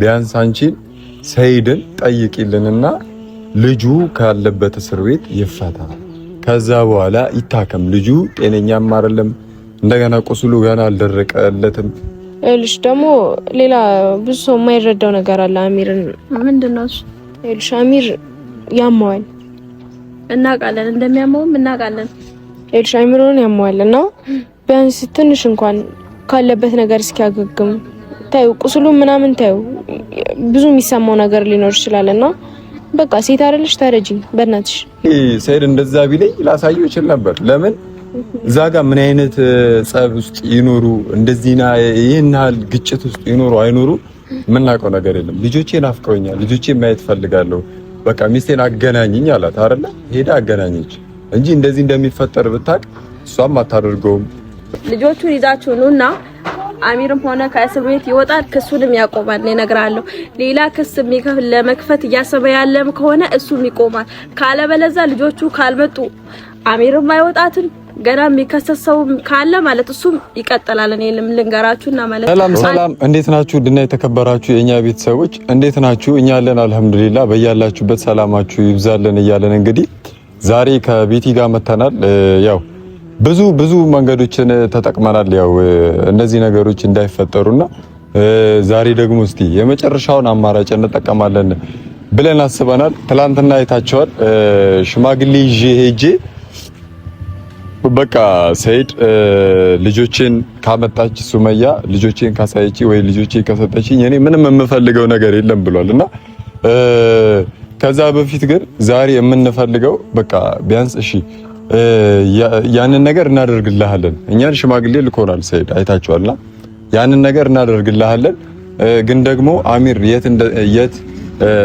ቢያንስ አንቺን ሰይድን ጠይቂልንና ልጁ ካለበት እስር ቤት ይፈታ፣ ከዛ በኋላ ይታከም። ልጁ ጤነኛም አይደለም፣ እንደገና ቁስሉ ገና አልደረቀለትም። ልጅ ደግሞ ሌላ ብዙ ሰው የማይረዳው ነገር አለ። አሚርን ምንድነው እሱ? ልጅ አሚር ያማዋል፣ እናውቃለን፣ እንደሚያማውም እናውቃለን። ልጅ አሚሩን ያማዋልና ቢያንስ ትንሽ እንኳን ካለበት ነገር እስኪያገግም ታዩ፣ ቁስሉ ምናምን ታዩ፣ ብዙ የሚሰማው ነገር ሊኖር ይችላልና በቃ ሴት አይደለሽ ታረጂ በእናትሽ። ሰይድ እንደዛ ቢለኝ ላሳየው ይችል ነበር። ለምን እዛ ጋር ምን አይነት ጸብ ውስጥ ይኖሩ እንደዚህና ይሄን ያህል ግጭት ውስጥ ይኖሩ አይኖሩ የምናውቀው ነገር የለም። ልጆቼ ናፍቀውኛል፣ ልጆቼ ማየት ፈልጋለሁ፣ በቃ ሚስቴን አገናኝኝ አላት አይደለ? ሄዳ አገናኘች እንጂ እንደዚህ እንደሚፈጠር ብታውቅ እሷም አታደርገውም። ልጆቹን ይዛችሁ ኑና አሚርም ሆነ ከእስር ቤት ይወጣል፣ ክሱንም ያቆማል። እነግራለሁ። ሌላ ክስ ለመክፈት እያሰበ ያለም ከሆነ እሱም ይቆማል። ካለበለዛ ልጆቹ ካልመጡ አሚርም አይወጣትም። ገና የሚከሰሰው ካለ ማለት እሱም ይቀጥላል። እኔ ልንገራችሁና ማለት ሰላም፣ እንዴት ናችሁ? ድና የተከበራችሁ የኛ ቤተሰቦች እንዴት ናችሁ? እኛ አለን አልሐምዱሊላህ። በያላችሁበት ሰላማችሁ ይብዛልን እያለን እንግዲህ ዛሬ ከቤቲ ጋር መተናል። ያው ብዙ መንገዶችን ተጠቅመናል፣ ያው እነዚህ ነገሮች እንዳይፈጠሩና ዛሬ ደግሞ እስቲ የመጨረሻውን አማራጭ እንጠቀማለን ብለን አስበናል። ትላንትና አይታችኋል። ሽማግሌ ይዤ ሄጄ በቃ ሰይድ ልጆቼን ካመጣች ሱመያ ልጆቼን ካሳየች ወይ ልጆቼን ከሰጠችኝ እኔ ምንም የምፈልገው ነገር የለም ብሏልና ከዛ በፊት ግን ዛሬ የምንፈልገው በቃ ቢያንስ እሺ ያንን ነገር እናደርግልሃለን። እኛን ሽማግሌ ልኮናል ሰይድ አይታችኋልና ያንን ነገር እናደርግልሃለን። ግን ደግሞ አሚር የት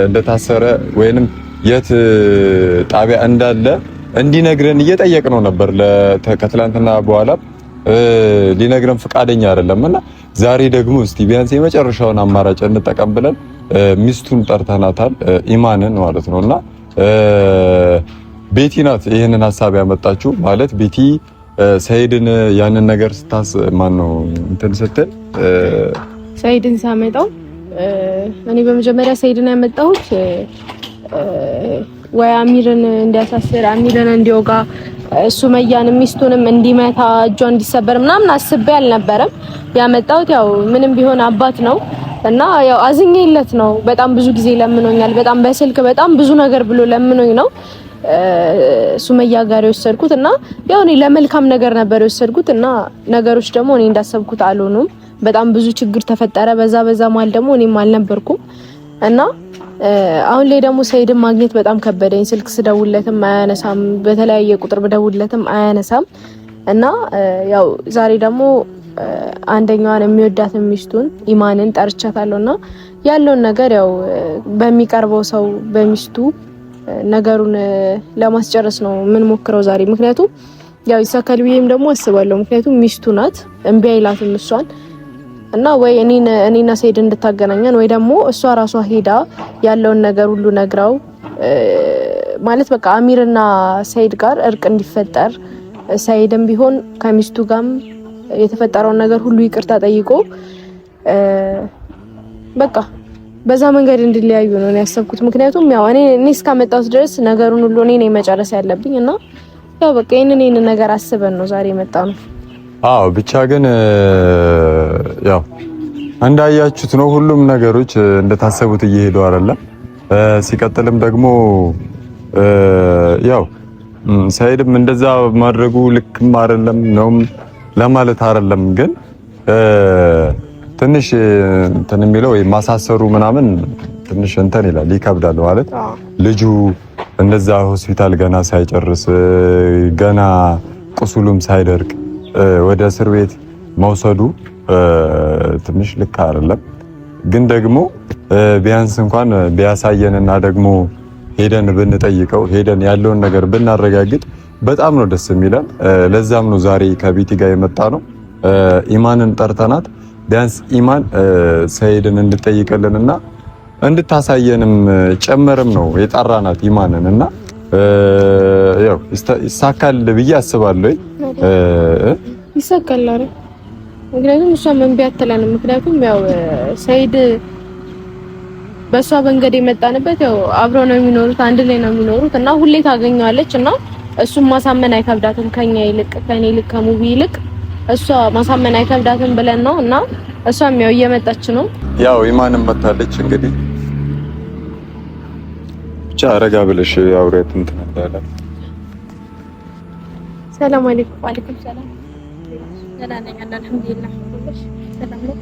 እንደታሰረ ወይንም የት ጣቢያ እንዳለ እንዲነግረን እየጠየቅነው ነበር። ከትላንትና በኋላ ሊነግረን ፈቃደኛ አይደለምና ዛሬ ደግሞ እስቲ ቢያንስ የመጨረሻውን አማራጭ እንጠቀም ብለን ሚስቱን ጠርተናታል፣ ኢማንን ማለት ነውና ቤቲ ናት ይሄንን ሐሳብ ያመጣችው። ማለት ቤቲ ሰይድን ያንን ነገር እንትን ስትል ሰይድን ሳመጣው እኔ በመጀመሪያ ሰይድን ያመጣሁት ወይ አሚርን እንዲያሳስር አሚርን እንዲወጋ ሱመያን ሚስቱንም እንዲመታ እጇ እንዲሰበር ምናምን አስቤ አልነበረም ያመጣሁት። ያው ምንም ቢሆን አባት ነው እና ያው አዝኜለት ነው። በጣም ብዙ ጊዜ ለምኖኛል፣ በጣም በስልክ በጣም ብዙ ነገር ብሎ ለምኖኝ ነው ሱመያ ጋር የወሰድኩት እና ያው እኔ ለመልካም ነገር ነበር የወሰድኩት እና ነገሮች ደግሞ እኔ እንዳሰብኩት አልሆኑም። በጣም ብዙ ችግር ተፈጠረ። በዛ ማል ደግሞ እኔም አልነበርኩም እና አሁን ላይ ደግሞ ሰይድን ማግኘት በጣም ከበደኝ። ስልክ ስደውልለትም አያነሳም፣ በተለያየ ቁጥር ብደውልለትም አያነሳም እና ያው ዛሬ ደግሞ አንደኛዋን የሚወዳትን ሚስቱን ኢማንን ጠርቻታለሁና ያለውን ነገር ያው በሚቀርበው ሰው በሚስቱ ነገሩን ለማስጨረስ ነው ምን ሞክረው ዛሬ። ምክንያቱም ያው ይሳካል ብዬም ደግሞ አስባለሁ። ምክንያቱም ሚስቱ ናት፣ እምቢ አይላትም እሷን እና ወይ እኔና ሰይድ እንድታገናኘን ወይ ደግሞ እሷ ራሷ ሄዳ ያለውን ነገር ሁሉ ነግራው ማለት በቃ አሚርና ሰይድ ጋር እርቅ እንዲፈጠር ሰይድም ቢሆን ከሚስቱ ጋርም የተፈጠረውን ነገር ሁሉ ይቅርታ ጠይቆ በቃ በዛ መንገድ እንዲለያዩ ነው ያሰብኩት። ምክንያቱም ያው እኔ እስካመጣሁት ድረስ ነገሩን ሁሉ እኔ ነኝ መጨረስ ያለብኝ እና ያው በቃ ይሄንን ነገር አስበን ነው ዛሬ የመጣ ነው። አዎ ብቻ ግን ያው እንዳያችሁት ነው ሁሉም ነገሮች እንደታሰቡት እየሄዱ አይደለም። ሲቀጥልም ደግሞ ያው ሰይድም እንደዛ ማድረጉ ልክም አይደለም ነው ለማለት አይደለም። ግን ትንሽ እንትን የሚለው ማሳሰሩ ምናምን ትንሽ እንትን ይላል፣ ይከብዳል ማለት ልጁ እንደዛ ሆስፒታል ገና ሳይጨርስ ገና ቁስሉም ሳይደርቅ ወደ እስር ቤት መውሰዱ ትንሽ ልክ አይደለም። ግን ደግሞ ቢያንስ እንኳን ቢያሳየንና ደግሞ ሄደን ብንጠይቀው ሄደን ያለውን ነገር ብናረጋግጥ በጣም ነው ደስ የሚለን። ለዛም ነው ዛሬ ከቤቲ ጋር የመጣ ነው። ኢማንን ጠርተናት ቢያንስ ኢማን ሰይድን እንድጠይቅልንና እንድታሳየንም ጨመርም ነው የጠራናት ኢማንን እና ያው ይሳካል ብዬ አስባለሁ። ይሳካል አይደል? ምክንያቱም እሷ መንቢ አትለንም። ምክንያቱም ያው ሰይድ በሷ መንገድ የመጣንበት ያው አብረው ነው የሚኖሩት፣ አንድ ላይ ነው የሚኖሩት እና ሁሌ ታገኘዋለች እና እሱም ማሳመን አይከብዳትም ከኛ ይልቅ ከኔ ይልቅ ከሙቢ ይልቅ እሷ ማሳመን አይከብዳትም ብለን ነው እና እሷም ያው እየመጣች ነው። ያው ኢማንም መታለች እንግዲህ ብቻ አረጋ ብለሽ አውሪያት እንትን እንዳለ። ሰላም አለይኩም። ወአለይኩም ሰላም። ደህና ነኝ አልሐምዱሊላህ። ሰላም ነው።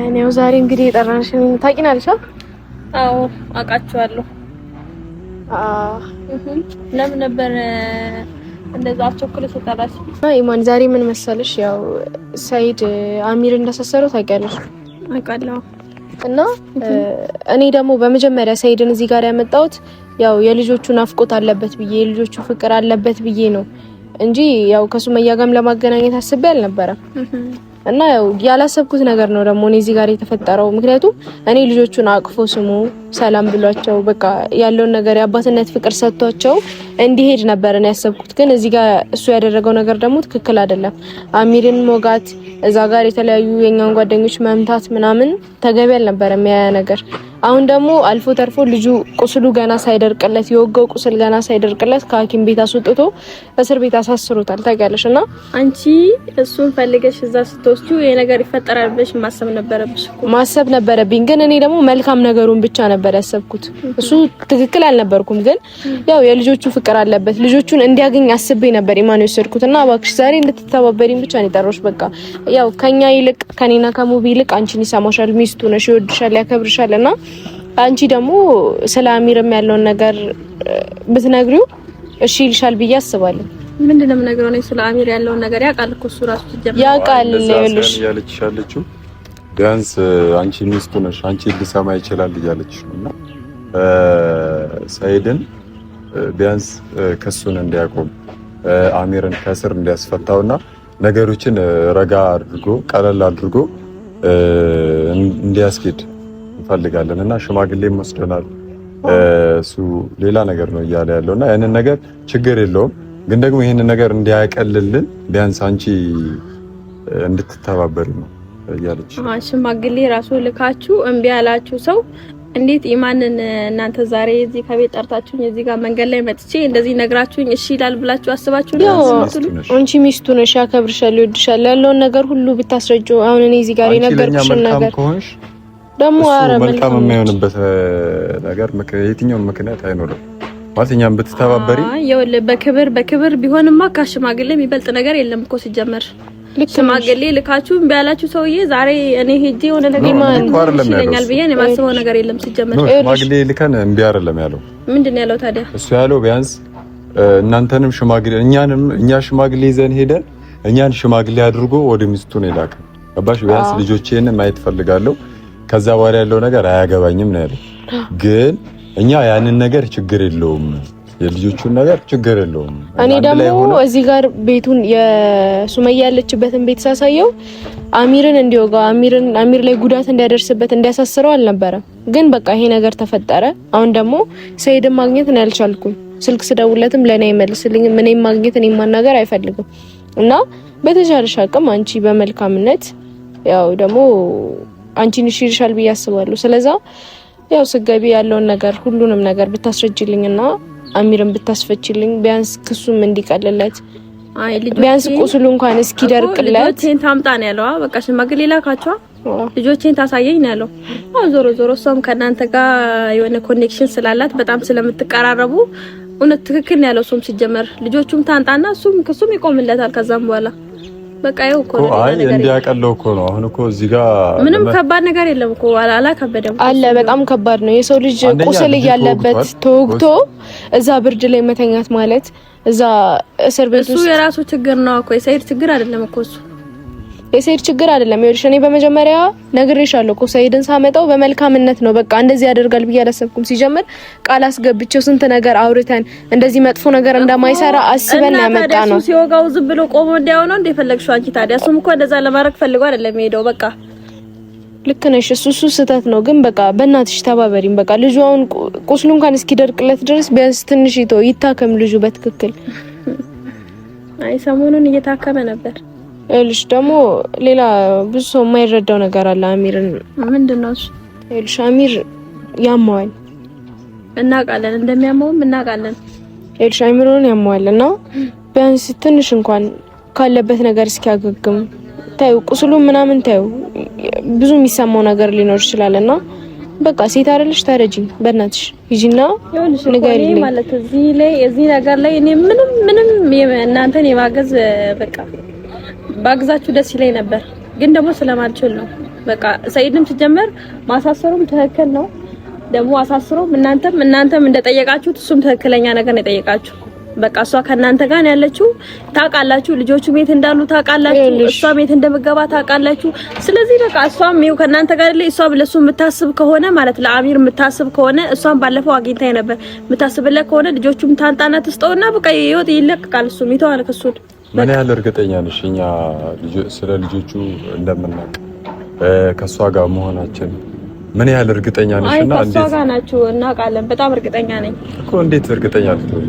እኔው ዛሬ እንግዲህ የጠራንሽ ታውቂናለሽ? አዎ አውቃችኋለሁ። ለምን ነበር እንደዛ አስቸኩለሽ ተጠራሽ? ኢማን ዛሬ ምን መሰለሽ፣ ያው ሰይድ አሚር እንዳሳሰረው ታውቂያለሽ? አውቃለሁ። እና እኔ ደግሞ በመጀመሪያ ሰይድን እዚህ ጋር ያመጣሁት ያው የልጆቹ ናፍቆት አለበት ብዬ የልጆቹ ፍቅር አለበት ብዬ ነው እንጂ ያው ከሱመያ ጋርም ለማገናኘት አስቤ አልነበረም። እና ያው ያላሰብኩት ነገር ነው ደግሞ እኔ እዚህ ጋር የተፈጠረው። ምክንያቱም እኔ ልጆቹን አቅፎ ስሙ ሰላም ብሏቸው በቃ ያለውን ነገር የአባትነት ፍቅር ሰጥቷቸው እንዲሄድ ነበር እኔ ያሰብኩት። ግን እዚህ ጋር እሱ ያደረገው ነገር ደግሞ ትክክል አይደለም። አሚርን ሞጋት፣ እዛ ጋር የተለያዩ የኛን ጓደኞች መምታት ምናምን ተገቢ አልነበረም ያ ነገር። አሁን ደግሞ አልፎ ተርፎ ልጁ ቁስሉ ገና ሳይደርቅለት የወጋው ቁስል ገና ሳይደርቅለት ከሐኪም ቤት አስወጥቶ እስር ቤት አሳስሮታል። ታውቂያለሽ? እና አንቺ እሱን ፈልገሽ እዛ ስትወስጂው ይሄ ነገር ይፈጠራል ብለሽ ማሰብ ነበረብሽ። ማሰብ ነበረብኝ፣ ግን እኔ ደግሞ መልካም ነገሩን ብቻ ነበር ያሰብኩት። እሱ ትክክል አልነበርኩም፣ ግን ያው የልጆቹ ፍቅር አለበት ልጆቹን እንዲያገኝ አስቤ ነበር ኢማን የወሰድኩት። እና እባክሽ ዛሬ እንድትተባበሪኝ ብቻ ነው የጠራሁሽ። በቃ ያው ከኛ ይልቅ ከኔና ከሙቢ ይልቅ አንቺን ይሰማሻል፣ ሚስቱ ነሽ፣ ይወድሻል፣ ያከብርሻል። እና አንቺ ደግሞ ስለ አሚርም ያለውን ነገር ብትነግሪው እሺ ይልሻል ብዬ አስባለሁ። ምንድነው የምነግረው ነው? ስለ አሚር ያለውን ነገር ያውቃል እኮ እሱ ራሱ ጀምሮ ያውቃል። ይኸውልሽ ያለችሽ ያለችው ቢያንስ አንቺ ሚስቱ ነሽ፣ አንቺ ሊሰማ ይችላል እያለችሽ ነውና ሰይድን ቢያንስ ክሱን እንዲያቆም አሚርን ከስር እንዲያስፈታውና ነገሮችን ረጋ አድርጎ ቀለል አድርጎ እንዲያስኬድ እንፈልጋለን እና ሽማግሌም ወስደናል። እሱ ሌላ ነገር ነው እያለ ያለውና ያንን ነገር ችግር የለውም፣ ግን ደግሞ ይሄንን ነገር እንዲያቀልልን ቢያንስ አንቺ እንድትተባበሪ ነው እያለች። ሽማግሌ ራሱ ልካችሁ እምቢ ያላችሁ ሰው እንዴት ኢማንን እናንተ ዛሬ እዚህ ከቤት ጠርታችሁኝ እዚህ ጋር መንገድ ላይ መጥቼ እንደዚህ ነግራችሁኝ እሺ ይላል ብላችሁ አስባችሁ ነው? አንቺ ሚስቱ ነሽ፣ ያከብርሻል፣ ይወድሻል፣ ያለውን ነገር ሁሉ ብታስረጁ አሁን እኔ እዚህ ጋር የነገርኩሽን ነገር ደግሞ መልካም የሚሆንበት ነገር የትኛውም ምክንያት አይኖርም ማለት እኛም ብትተባበሪ በክብር ቢሆንማ ከሽማግሌ የሚበልጥ ነገር የለም እኮ ሲጀመር። ሽማግሌ ልካችሁ እምቢ ያላችሁ ሰውዬ ዛሬ እኔ ሄጄ የሆነ ነገር ይለኛል ብዬ እኔ የማስበው ነገር የለም ሲጀመር። ሽማግሌ ልከን እምቢ አይደለም ያለው። ምንድን ነው ያለው ታዲያ? እሱ ያለው ቢያንስ እናንተንም ሽማግሌ እኛ ሽማግሌ ይዘን ሄደን እኛን ሽማግሌ አድርጎ ወደ ሚስቱ ነው የላከን። ገባሽ? ቢያንስ ልጆቼን ማየት ፈልጋለሁ፣ ከዛ በኋላ ያለው ነገር አያገባኝም ነው ያለው። ግን እኛ ያንን ነገር ችግር የለውም የልጆቹን ነገር ችግር የለውም። እኔ ደግሞ እዚህ ጋር ቤቱን የሱመያ ያለችበትን ቤት ሳሳየው አሚርን እንዲወጋ አሚር ላይ ጉዳት እንዲያደርስበት እንዲያሳስረው አልነበረም። ግን በቃ ይሄ ነገር ተፈጠረ። አሁን ደግሞ ሰይድን ማግኘት ነው ያልቻልኩም። ስልክ ስደውለትም ለኔ አይመልስልኝም። እኔም ማግኘት እኔም ማናገር አይፈልግም። እና በተቻለሽ አቅም አንቺ በመልካምነት ያው ደግሞ አንቺን ይሽርሻል ብዬ አስባለሁ። ስለዛ ያው ስገቢ ያለውን ነገር ሁሉንም ነገር ብታስረጅልኝና አሚርን ብታስፈችልኝ ቢያንስ ክሱም እንዲቀልለት ቢያንስ ቁስሉ እንኳን እስኪደርቅለት ልጆቼን ታምጣ ነው ያለው። በቃ ሽማግሌ ላካቸው ልጆቼን ታሳየኝ ነው ያለው። ዞሮ ዞሮ እሷም ከእናንተ ጋር የሆነ ኮኔክሽን ስላላት በጣም ስለምትቀራረቡ እውነት ትክክል ነው ያለው። እሱም ሲጀመር ልጆቹም ታንጣና እሱም ክሱም ይቆምለታል። ከዛም በኋላ በቃ ይኸው እኮ ነው እንዲያቀለው እኮ ነው። አሁን እኮ እዚህ ጋር ምንም ከባድ ነገር የለም እኮ አላከበደም አለ። በጣም ከባድ ነው። የሰው ልጅ ቁስል እያለበት ተወግቶ እዛ ብርድ ላይ መተኛት ማለት እዛ እስር ቤት ውስጥ እሱ የራሱ ችግር ነው እኮ የሰይድ ችግር አይደለም እኮ እሱ የሰይድ ችግር አይደለም። ይኸውልሽ እኔ በመጀመሪያ ነግሬሻለሁ እኮ ሰይድን ሳመጣው በመልካምነት ነው። በቃ እንደዚህ ያደርጋል ብዬ አላሰብኩም። ሲጀምር ቃል አስገብቼው ስንት ነገር አውርተን እንደዚህ መጥፎ ነገር እንደማይሰራ አስበን ያመጣ ነው። እሱ ሲወጋው ዝም ብሎ ቆሞ እንዲያው ነው እንደፈለግሽው አንቺ። ታዲያ እሱም እኮ እንደዛ ለማድረግ ፈልጎ አይደለም የሄደው። በቃ ልክ ነሽ። እሱ ስህተት ነው። ግን በቃ በእናትሽ ተባበሪኝ። በቃ ልጁ አሁን ቁስሉ እንኳን እስኪደርቅለት ድረስ ቢያንስ ትንሽ ይታከም ልጁ በትክክል። አይ ሰሞኑን እየታከመ ነበር። ልጅ ደግሞ ሌላ ብዙ ሰው የማይረዳው ነገር አለ። አሚርን ምንድነው እሱ? ኤልሻሚር ያማዋል እናውቃለን፣ እንደሚያማውም እናውቃለን። ኤልሻሚሩን ያማዋልና ቢያንስ ትንሽ እንኳን ካለበት ነገር እስኪያገግም ታዩ ቁስሉ ምናምን ታዩ ብዙ የሚሰማው ነገር ሊኖር ይችላልና በቃ ሴት አይደለሽ ታረጂኝ በእናትሽ ሂጂና ንገሪኝ ማለት እዚህ ነገር ላይ እኔ ምንም እናንተን የማገዝ በቃ ባግዛችሁ ደስ ይለኝ ነበር፣ ግን ደግሞ ስለማልችል ነው። በቃ ሰይድም ሲጀመር ማሳሰሩም ትክክል ነው። ደግሞ አሳስሮም እናንተም እንደጠየቃችሁት እሱም ትክክለኛ ነገር ነው የጠየቃችሁ። በቃ እሷ ከናንተ ጋር ነው ያለችው፣ ታውቃላችሁ። ልጆቹ ቤት እንዳሉ ታውቃላችሁ፣ እሷ ቤት እንደምገባ ታውቃላችሁ። ስለዚህ በቃ እሷም ይኸው ከናንተ ጋር አይደለ? እሷ ለሱ የምታስብ ከሆነ ማለት ለአሚር የምታስብ ከሆነ እሷም ባለፈው አግኝታኝ ነበር። የምታስብለት ከሆነ ልጆቹም ታንጣና ትስጠውና በቃ ይወጥ ይለቀቃል። እሱም ይተዋል ክሱን። ምን ያህል እርግጠኛ ነሽ እኛ ስለ ልጆቹ እንደምናውቅ ከሷ ጋር መሆናችን ምን ያህል እርግጠኛ ነሽ? እና እንዴት ከሷ ጋር ናችሁ? እናውቃለን። በጣም እርግጠኛ ነኝ እኮ። እንዴት እርግጠኛ ልትሆኚ?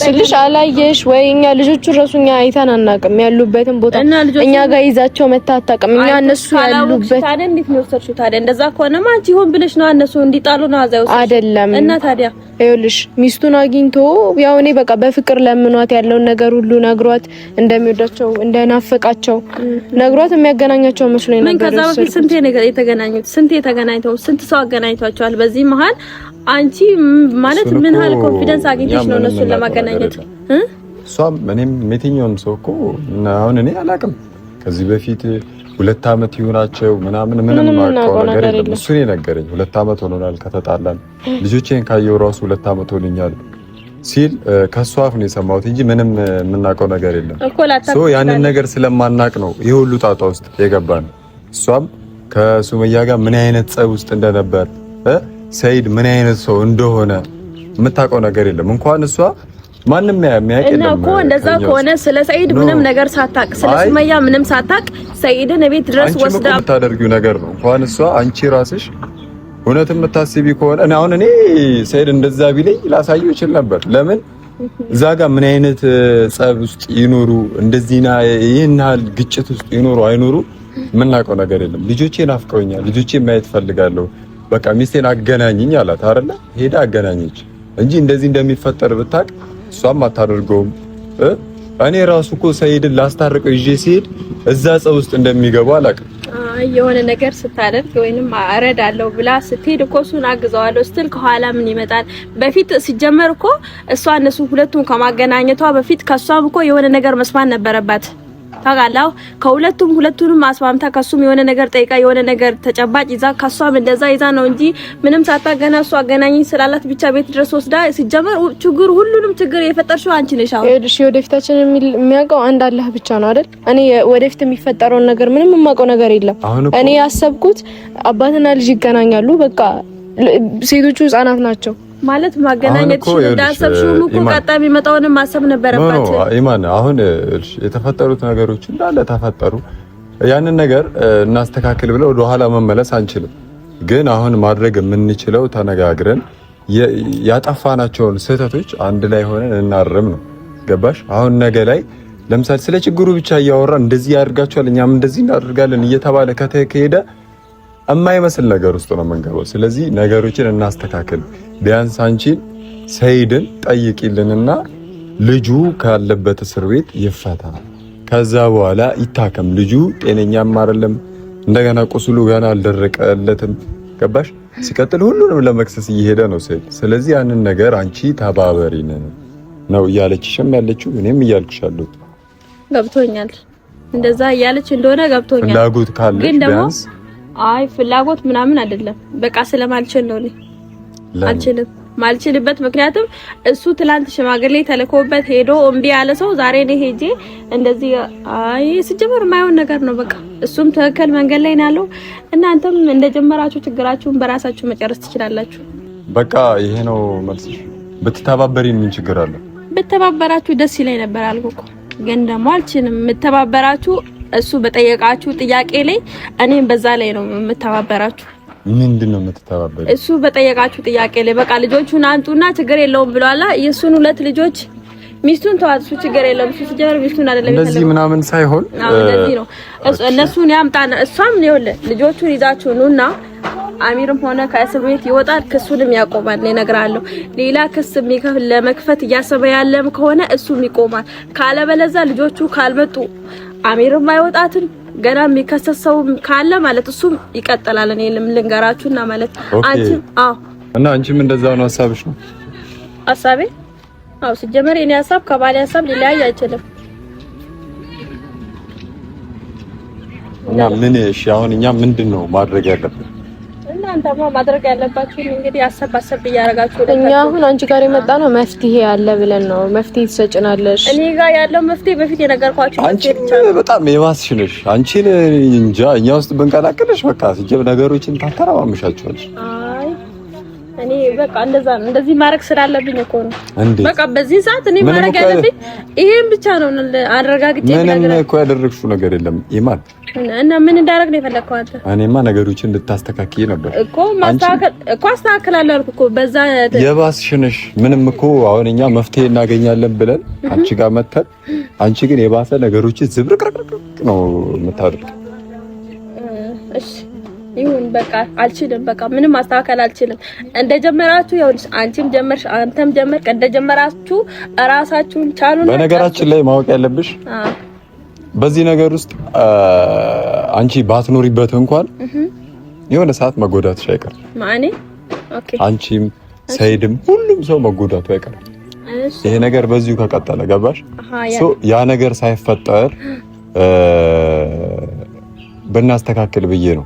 ስልሽ አላየሽ ወይ? እኛ ልጆቹ ራሱኛ አይተን አናውቅም። ያሉበትን ቦታ እኛ ጋር ይዛቸው መታጣቀም እኛ እነሱ ያሉበት ታዲያ እንዴት ነው ወሰድሽው? ታዲያ እንደዛ ከሆነማ አንቺ ሆን ብለሽ ነው እነሱ እንዲጣሉ ነው አዛው አይደለም። እና ታዲያ ይኸውልሽ ሚስቱን አግኝቶ ያው እኔ በቃ በፍቅር ለምኗት ያለውን ነገር ሁሉ ነግሯት እንደሚወዳቸው እንደናፈቃቸው ነግሯት የሚያገናኛቸው መስሎኝ ነበር። ምን ከዛ በፊት ስንቴ ነገር የተገናኙት ስንቴ የተገናኝተው ስንት ሰው አገናኝቷቸዋል። በዚህ መሀል አንቺ ማለት ምን ያህል ኮንፊደንስ አግኝተሽ ነው እነሱን ለማገናኘት? እሷም እኔም የትኛውም ሰው እኮ አሁን እኔ አላውቅም ከዚህ በፊት 2 አመት ይሆናቸው ምናምን ምንም ማውቀው ነገር የለም። እሱ ነው ነገረኝ። 2 አመት ሆኖናል ከተጣላን፣ ልጆቼን ካየው ራሱ 2 አመት ሆኖኛል ሲል ከሷ አፍ ነው የሰማሁት እንጂ ምንም የምናውቀው ነገር የለም። ሶ ያንን ነገር ስለማናቅ ነው ይሄ ሁሉ ጣጣ ውስጥ የገባን። እሷም ከሱመያ ጋር ምን አይነት ጸብ ውስጥ እንደነበር ሰይድ ምን አይነት ሰው እንደሆነ የምታውቀው ነገር የለም። እንኳን እሷ ማንም የሚያውቅ የለም እኮ። እንደዛ ከሆነ ስለ ሰይድ ምንም ነገር ሳታቅ ስለ ሱመያ ምንም ሳታቅ ሰይድን ቤት ድረስ ወስዳ የምታደርጊው ነገር ነው። እንኳን እሷ አንቺ ራስሽ እውነት የምታስቢ ከሆነ አሁን እኔ ሰይድ እንደዛ ቢለኝ ላሳየው ይችል ነበር። ለምን እዛ ጋር ምን አይነት ጸብ ውስጥ ይኖሩ እንደዚህና ይሄን ያህል ግጭት ውስጥ ይኖሩ አይኖሩ የምናውቀው ነገር የለም። ልጆቼ ናፍቀውኛል፣ ልጆቼ ማየት ፈልጋለሁ፣ በቃ ሚስቴን አገናኝኝ አላት አይደለ? ሄዳ አገናኘች እንጂ እንደዚህ እንደሚፈጠር ብታውቅ እሷም አታደርገውም። እኔ ራሱ እኮ ሰይድን ላስታርቀው ይዤ ሲሄድ እዛ ጸብ ውስጥ እንደሚገባ አላውቅም። የሆነ ነገር ስታደርግ ወይንም አረዳለሁ ብላ ስትሄድ እኮ እሱን አግዘዋለሁ ስትል ከኋላ ምን ይመጣል? በፊት ሲጀመር እኮ እሷ እነሱ ሁለቱን ከማገናኘቷ በፊት ከሷም እኮ የሆነ ነገር መስማት ነበረባት። ታውቃለህ? ሁለቱንም አስማምታ ከሱም የሆነ ነገር ጠይቃ የሆነ ነገር ተጨባጭ ይዛ ከሷም እንደዛ ይዛ ነው እንጂ ምንም ሳታገና እሱ አገናኝ ስላላት ብቻ ቤት ድረስ ወስዳ ሲጀመር ሁሉንም ችግር የፈጠርሽው አንቺ ነሽ። አሁን እሺ ወደፊታችን የሚያውቀው አንድ አላህ ብቻ ነው አይደል? እኔ ወደፊት የሚፈጠረውን ነገር ምንም የማውቀው ነገር የለም። እኔ ያሰብኩት አባትና ልጅ ይገናኛሉ፣ በቃ ሴቶቹ ህፃናት ናቸው ማለት ማገናኘት እንዳሰብሽው እኮ ቀጣይ የሚመጣውንም ማሰብ ነበረባት። ኢማን አሁን የተፈጠሩት ነገሮች እንዳለ ተፈጠሩ። ያንን ነገር እናስተካክል ብለው ወደ ኋላ መመለስ አንችልም። ግን አሁን ማድረግ የምንችለው ተነጋግረን ያጠፋናቸውን ስህተቶች አንድ ላይ ሆነን እናርም ነው። ገባሽ? አሁን ነገ ላይ ለምሳሌ ስለ ችግሩ ብቻ እያወራን እንደዚህ ያደርጋቸዋል እኛም እንደዚህ እናደርጋለን እየተባለ ከተካሄደ የማይመስል ነገር ውስጥ ነው የምንገባው። ስለዚህ ነገሮችን እናስተካክል። ቢያንስ አንቺን ሰይድን ጠይቂልንና ልጁ ካለበት እስር ቤት ይፈታ፣ ከዛ በኋላ ይታከም። ልጁ ጤነኛም አይደለም፣ እንደገና ቁስሉ ገና አልደረቀለትም። ገባሽ? ሲቀጥል ሁሉንም ለመክሰስ እየሄደ ነው ሰይድ። ስለዚህ ያንን ነገር አንቺ ተባበሪን ነው እያለችሽም ያለችው፣ እኔም እያልኩሻለሁ። ገብቶኛል። እንደዛ እያለች እንደሆነ ገብቶኛል። ፍላጎት ካለሽ ቢያንስ አይ ፍላጎት ምናምን አይደለም፣ በቃ ስለማልችል ነው። አልችልም። ማልችልበት ምክንያቱም እሱ ትላንት ሽማግሌ ተልኮበት ሄዶ እምቢ ያለ ሰው ዛሬ ነው ሄጄ እንደዚህ ሲጀመር የማይሆን ነገር ነው። በቃ እሱም ትክክል መንገድ ላይ ነው ያለው። እናንተም እንደጀመራችሁ ችግራችሁን በራሳችሁ መጨረስ ትችላላችሁ። በቃ ይሄ ነው መልስሽ። ብትተባበሪ ምን ችግር አለ? ብትተባበራችሁ ደስ ይለኝ ነበር አልኩ እኮ፣ ግን ደግሞ አልችልም። የምትተባበራችሁ እሱ በጠየቃችሁ ጥያቄ ላይ እኔም በዛ ላይ ነው የምተባበራችሁ። ምንድነው የምትተባበሩ? እሱ በጠየቃችሁ ጥያቄ ላይ በቃ ልጆቹን አንጡና ችግር የለውም ብሏላ። የሱን 2 ልጆች ሚስቱን ተዋት፣ እሱ ችግር የለውም። እሱ ሲጀምር ሚስቱን አይደለም ይፈልጋል እንደዚህ ምናምን ሳይሆን እንደዚህ ነው። እነሱን ያምጣና እሷም ይኸውልህ ልጆቹን ይዛችሁ ኑና አሚርም ሆነ ከእስር ቤት ይወጣል፣ ክሱንም ያቆማል። እነግራለሁ ሌላ ክስ ለመክፈት እያሰበ ያለም ከሆነ እሱም ይቆማል። ካለበለዛ ልጆቹ ካልመጡ አሚርም አይወጣትም። ገና የሚከሰሰው ካለ ማለት እሱም ይቀጥላል። እኔ ልንገራችሁና ማለት አንቺም እና አንቺም እንደዛው ነው ሐሳብሽ ነው? ሐሳቤ ሲጀመር የኔ ሐሳብ ከባሌ ሐሳብ ሊለያይ አይችልም። እና ምን እሺ አሁን እኛ ምንድነው ማድረግ ያለብን? እናንተማ ማድረግ ያለባችሁ እንግዲህ አሰብ እያደረጋችሁ ነው። እኛ አሁን አንቺ ጋር የመጣ ነው መፍትሄ አለ ብለን ነው። መፍትሄ ትሰጭናለሽ? እኔ ጋር ያለው መፍትሄ በፊት የነገርኳችሁ አንቺ በጣም የባስሽ ነሽ። አንቺን እንጃ እኛ ውስጥ ብንቀላቅልሽ በቃ ሲጀብ ነገሮችን ታተራማምሻቸዋለሽ። አይ እኔ በቃ እንደዚህ ማድረግ ስላለብኝ እኮ ነው። በቃ በዚህ ሰዓት እኔ ማድረግ ያለብኝ ይሄን ብቻ ነው። አረጋግጬ ነገር ምንም እኮ ያደረግሽው ነገር የለም ኢማን። እና ምን እንዳደረግ ነው የፈለከው አንተ? እኔማ ነገሮችን እንድታስተካክይ ነበር እኮ አስተካክላለሁ አልኩ እኮ። በዛ የባስሽ ነሽ። ምንም እኮ አሁን እኛ መፍትሄ እናገኛለን ብለን አንቺ ጋር መተን አንቺ ግን የባሰ ነገሮችን ዝብርቅርቅ ነው የምታደርጊው። እሺ ይሁን በቃ አልችልም። በቃ ምንም ማስተካከል አልችልም። እንደጀመራችሁ ይሁን። አንቺም ጀመርሽ፣ አንተም ጀመርክ። እንደጀመራችሁ እራሳችሁን ቻሉና በነገራችን ላይ ማወቅ ያለብሽ በዚህ ነገር ውስጥ አንቺ ባትኖሪበት እንኳን የሆነ ሰዓት መጎዳትሽ አይቀርም። ማኔ ኦኬ፣ አንቺም ሰይድም ሁሉም ሰው መጎዳቱ አይቀርም። ይሄ ነገር በዚሁ ከቀጠለ ገባሽ? ያ ነገር ሳይፈጠር ብናስተካክል ብዬ ነው።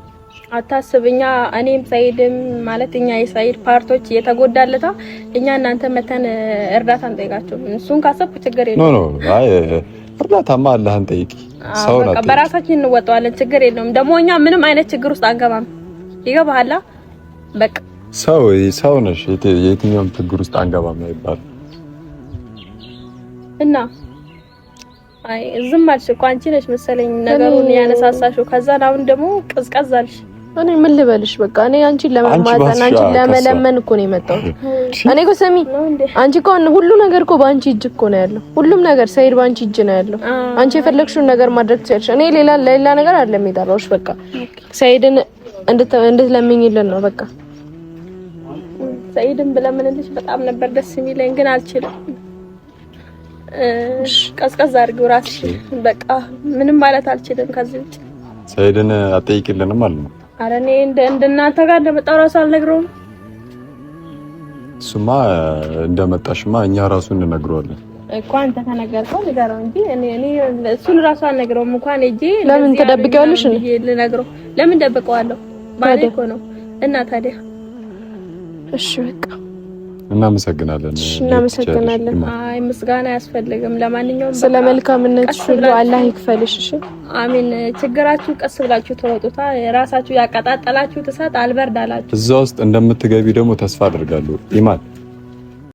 አታስብኛ። እኔም ሰይድም ማለት እኛ የሰይድ ፓርቶች የተጎዳለታ እኛ እናንተ መተን እርዳታ እንጠይቃቸው። እሱን ካሰብኩ ችግር የለውም። ኖ አይ እርዳታማ አላህን ጠይቂ። ሰው ነው በቃ በራሳችን እንወጣዋለን። ችግር የለውም። ደግሞ እኛ ምንም አይነት ችግር ውስጥ አንገባም። ይገባሃል? በቃ ሰው ነሽ። የትኛውም ችግር ውስጥ አንገባም አይባልም። እና አይ ዝም አልሽ እኮ አንቺ ነሽ መሰለኝ ነገሩን ያነሳሳሽው። ከዛን አሁን ደግሞ ቅዝቀዝ አልሽ። እኔ ምን ልበልሽ? በቃ እኔ አንቺን ለማማጣን አንቺን ለመለመን እኮ ነው የመጣው። እኔ እኮ ሰሚ አንቺ እኮ ሁሉ ነገር እኮ ባንቺ እጅ እኮ ነው ያለው። ሁሉም ነገር ሰይድ ባንቺ እጅ ነው ያለው። አንቺ የፈለግሽውን ነገር ማድረግ ትችያለሽ። እኔ ሌላ ነገር አይደለም የጠራሁሽ። በቃ ሰይድን እንድትለምኝልን ነው በቃ። ሰይድን ብለምንልሽ በጣም ነበር ደስ የሚለኝ ግን አልችልም። ቀዝቀዝ አድርጊው እራስሽ። በቃ ምንም ማለት አልችልም ከዚህ ውጪ። ሰይድን አትጠይቂልንም ማለት ነው? ኧረ እኔ እንደናንተ ጋር እንደመጣሁ እራሱ አልነግረውም። እሱማ እንደመጣሽማ እኛ ራሱ እንነግረዋለን እኮ። አንተ ተነገርከው ንገረው እንጂ እኔ እሱን እራሱ አልነግረውም እንኳን እጄ። ለምን ተደብቀዋለሽ? ልነግረው ለምን ደብቀዋለሁ? ባሌ እኮ ነው። እና ታዲያ እሺ በቃ እናመሰግናለን። አይ ምስጋና አያስፈልግም። ለማንኛውም ስለ መልካምነትሽ ሁሉ አላህ ይክፈልሽ። እሺ አሚን። ችግራችሁ ቀስ ብላችሁ ተወጡታ። ራሳችሁ ያቀጣጠላችሁ እሳት አልበርድ አላችሁ። እዛ ውስጥ እንደምትገቢ ደግሞ ተስፋ አድርጋለሁ ኢማን።